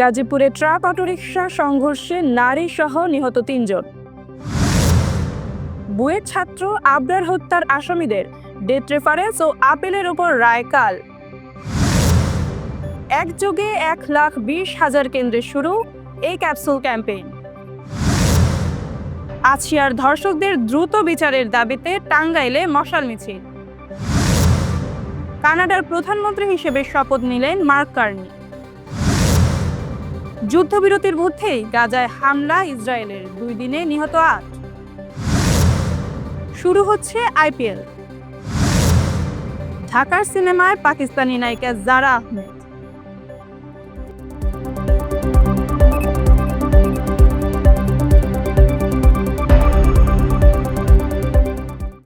গাজীপুরে truck autorickshaw সংঘর্ষে নারী সহ নিহত ৩ জন। বুয়েট ছাত্র আবরার হত্যার আসামিদের ডেথ রেফারেন্স ও আপিলের উপর রায় কাল। একযোগে ১,২০,০০০ কেন্দ্রে শুরু এই ক্যাপসুল ক্যাম্পেইন। আছিয়ার ধর্ষকদের দ্রুত বিচারের দাবিতে টাঙ্গাইলে মশাল মিছিল। কানাডার প্রধানমন্ত্রী হিসেবে শপথ নিলেন মার্ক কার্নি। যুদ্ধবিরতির মধ্যেই গাজায় হামলা ইসরায়েলের, 2 দিনে নিহত ৮। শুরু হচ্ছে আইপিএল। ঢাকার সিনেমায় পাকিস্তানি নায়িকা জারা আহমেদ।